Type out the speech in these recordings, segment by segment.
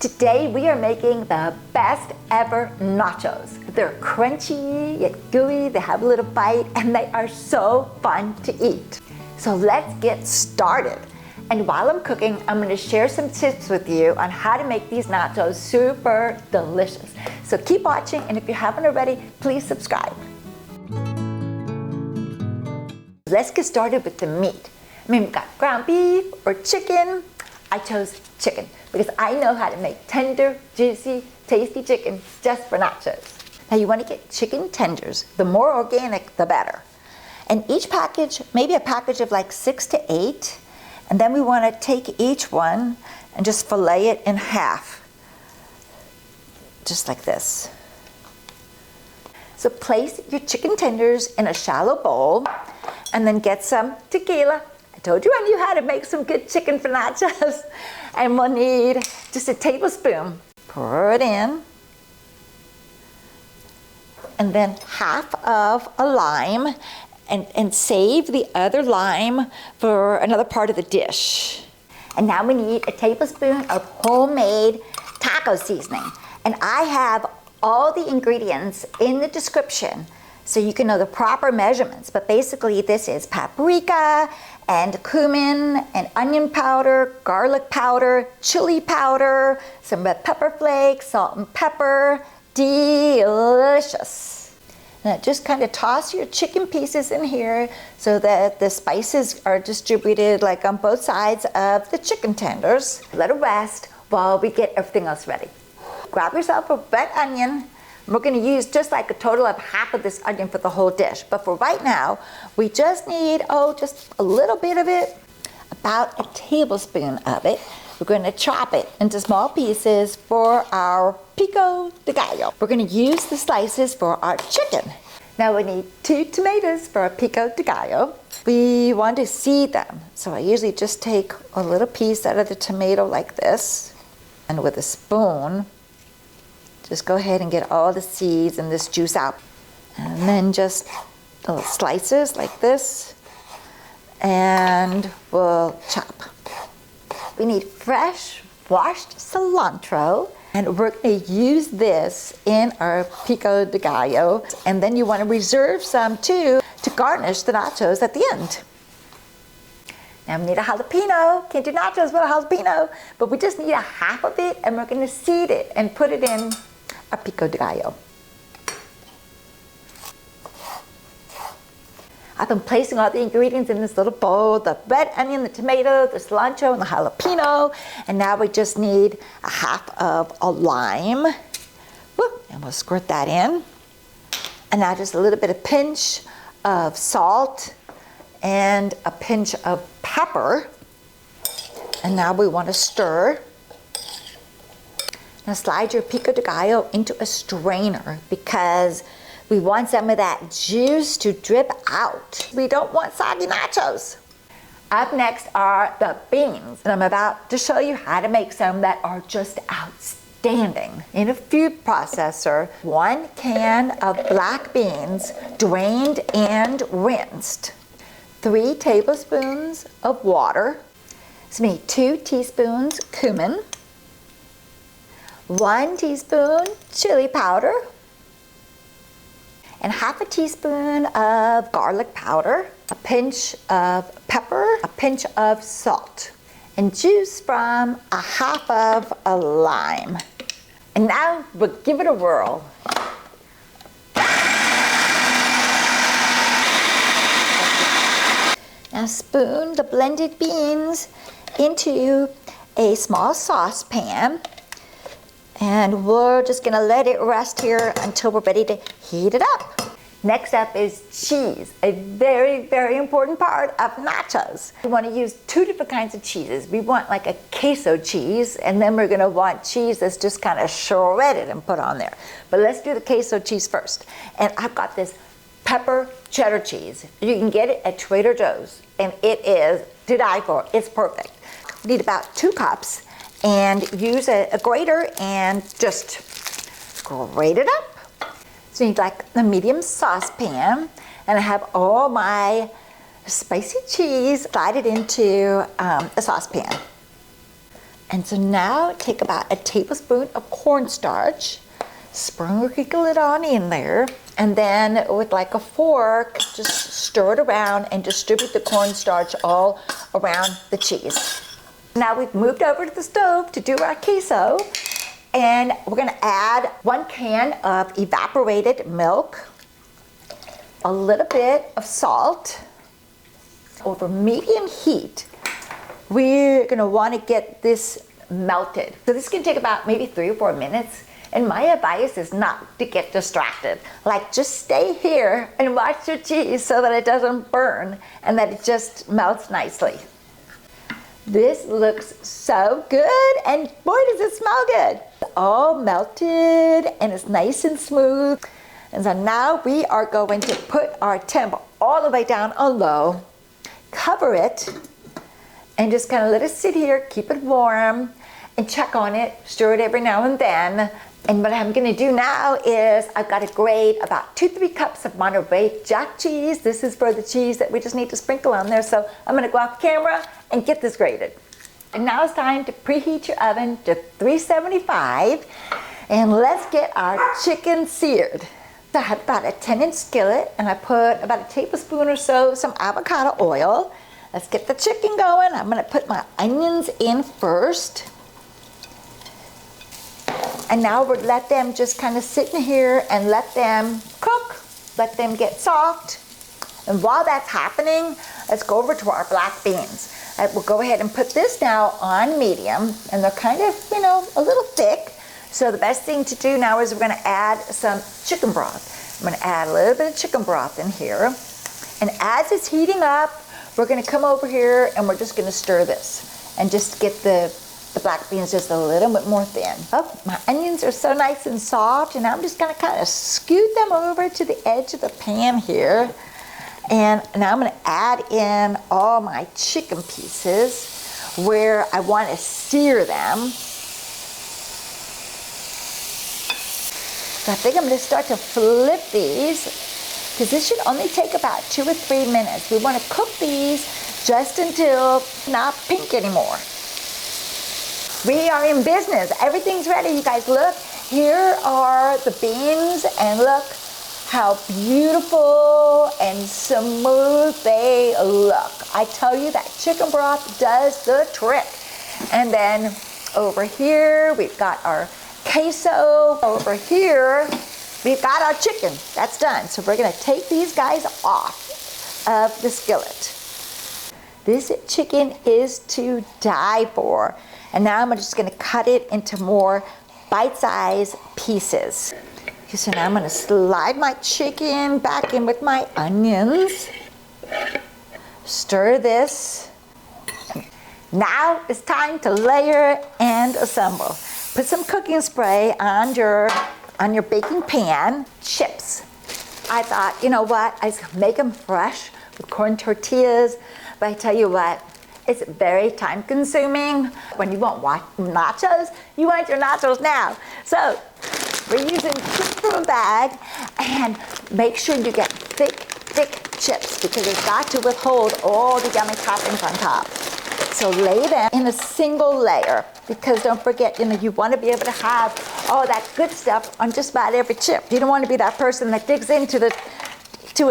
Today we are making the best ever nachos. They're crunchy yet gooey, they have a little bite, and they are so fun to eat. So let's get started. And while I'm cooking, I'm going to share some tips with you on how to make these nachos super delicious. So keep watching, and if you haven't already, please subscribe. Let's get started with the meat. We've got ground beef or chicken. I chose chicken because I know how to make tender, juicy, tasty chicken just for nachos. Now you want to get chicken tenders. The more organic, the better. And each package, maybe a package of like 6 to 8. And then we want to take each one and just fillet it in half. Just like this. So place your chicken tenders in a shallow bowl and then get some tequila. I told you I knew how to make some good chicken for nachos. And we'll need just a tablespoon. Pour it in. And then half of a lime. And save the other lime for another part of the dish. And now we need a tablespoon of homemade taco seasoning. And I have all the ingredients in the description so you can know the proper measurements. But basically this is paprika and cumin and onion powder, garlic powder, chili powder, some red pepper flakes, salt and pepper. Delicious. Now just kind of toss your chicken pieces in here so that the spices are distributed like on both sides of the chicken tenders. Let it rest while we get everything else ready. Grab yourself a red onion. We're going to use just like a total of half of this onion for the whole dish. But for right now, we just need, just a little bit of it, about a tablespoon of it. We're going to chop it into small pieces for our Pico de Gallo. We're going to use the slices for our chicken. Now we need 2 tomatoes for our Pico de Gallo. We want to seed them. So I usually just take a little piece out of the tomato like this. And with a spoon, just go ahead and get all the seeds and this juice out. And then just little slices like this. And we'll chop. We need fresh, washed cilantro, and we're going to use this in our Pico de Gallo. And then you want to reserve some too to garnish the nachos at the end. Now we need a jalapeno. Can't do nachos without a jalapeno, but we just need a half of it, and we're going to seed it and put it in our Pico de Gallo. I've been placing all the ingredients in this little bowl, the red onion, the tomato, the cilantro, and the jalapeno. And now we just need a half of a lime. And we'll squirt that in. And now just a little bit of pinch of salt and a pinch of pepper. And now we want to stir. Now slide your Pico de Gallo into a strainer because we want some of that juice to drip out. We don't want soggy nachos. Up next are the beans. And I'm about to show you how to make some that are just outstanding. In a food processor, 1 can of black beans, drained and rinsed. 3 tablespoons of water. So we need 2 teaspoons cumin. 1 teaspoon chili powder. And half a teaspoon of garlic powder, a pinch of pepper, a pinch of salt, and juice from a half of a lime. And now we'll give it a whirl. Now spoon the blended beans into a small saucepan. And we're just gonna let it rest here until we're ready to heat it up. Next up is cheese, a very, very important part of nachos. We wanna use 2 different kinds of cheeses. We want like a queso cheese, and then we're gonna want cheese that's just kind of shredded and put on there. But let's do the queso cheese first. And I've got this pepper cheddar cheese. You can get it at Trader Joe's, and it is to die for. It's perfect. We need about 2 cups. And use a grater and just grate it up. So you need like a medium saucepan, and I have all my spicy cheese slide it into a saucepan. And so now take about a tablespoon of cornstarch, sprinkle it on in there, and then with like a fork, just stir it around and distribute the cornstarch all around the cheese. Now we've moved over to the stove to do our queso, and we're gonna add 1 can of evaporated milk, a little bit of salt. Over medium heat, we're gonna wanna get this melted. So this can take about maybe 3 or 4 minutes. And my advice is not to get distracted. Like, just stay here and watch your cheese so that it doesn't burn and that it just melts nicely. This looks so good, and boy, does it smell good. It's all melted and it's nice and smooth. And so now we are going to put our temp all the way down on low, cover it, and just kind of let it sit here, keep it warm, and check on it, stir it every now and then. And what I'm gonna do now is I've got to grate about 2-3 cups of Monterey Jack cheese. This is for the cheese that we just need to sprinkle on there. So I'm gonna go off camera and get this grated. And now it's time to preheat your oven to 375, and let's get our chicken seared. So I have about a 10-inch skillet, and I put about a tablespoon or so of some avocado oil. Let's get the chicken going. I'm gonna put my onions in first. And now we'll let them just kind of sit in here and let them cook, let them get soft. And while that's happening, let's go over to our black beans. We'll go ahead and put this now on medium, and they're kind of, you know, a little thick. So the best thing to do now is we're gonna add some chicken broth. I'm gonna add a little bit of chicken broth in here. And as it's heating up, we're gonna come over here and we're just gonna stir this and just get the black beans just a little bit more thin. Oh, my onions are so nice and soft, and I'm just gonna kind of scoot them over to the edge of the pan here. And now I'm gonna add in all my chicken pieces where I wanna sear them. So I think I'm gonna start to flip these, because this should only take about 2 or 3 minutes. We wanna cook these just until it's not pink anymore. We are in business. Everything's ready. You guys, look. Here are the beans, and look how beautiful and smooth they look. I tell you, that chicken broth does the trick. And then over here, we've got our queso. Over here, we've got our chicken. That's done. So we're gonna take these guys off of the skillet. This chicken is to die for. And now I'm just gonna cut it into more bite-sized pieces. So now I'm gonna slide my chicken back in with my onions. Stir this. Now it's time to layer and assemble. Put some cooking spray on your baking pan. Chips. I thought, you know what, I make them fresh with corn tortillas, but I tell you what, it's very time consuming. When you want nachos, you want your nachos now. So we're using chips from a bag, and make sure you get thick chips, because it's got to withhold all the yummy toppings on top. So lay them in a single layer, because don't forget, you want to be able to have all that good stuff on just about every chip. You don't want to be that person that digs into a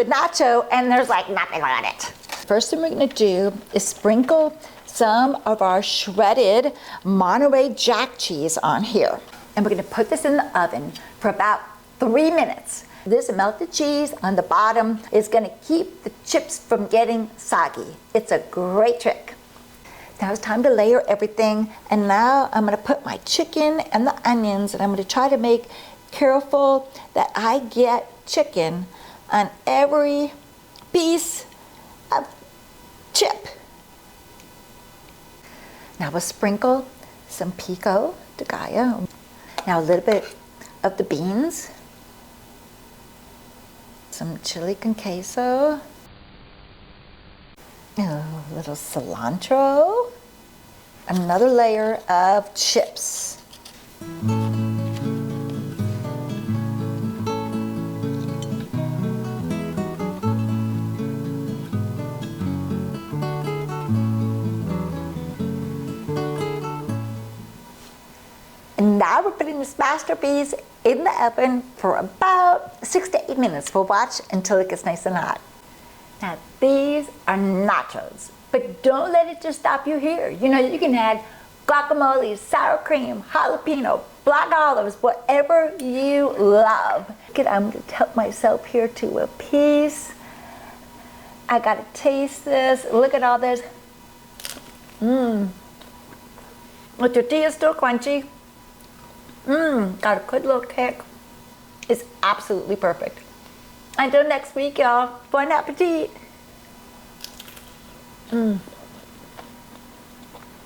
nacho and there's like nothing on it. First thing we're gonna do is sprinkle some of our shredded Monterey Jack cheese on here. And we're gonna put this in the oven for about 3 minutes. This melted cheese on the bottom is gonna keep the chips from getting soggy. It's a great trick. Now it's time to layer everything, and now I'm gonna put my chicken and the onions, and I'm gonna try to make careful that I get chicken on every piece of chip. Now we'll sprinkle some Pico de Gallo. Now a little bit of the beans, some chili con queso, a little cilantro, another layer of chips. And now we're putting this masterpiece in the oven for about 6 to 8 minutes. We'll watch until it gets nice and hot. Now these are nachos, but don't let it just stop you here. You know, you can add guacamole, sour cream, jalapeno, black olives, whatever you love. I'm gonna help myself here to a piece. I gotta taste this. Look at all this. The tortilla is still crunchy. Got a good little kick. It's absolutely perfect. Until next week, y'all. Bon appetit.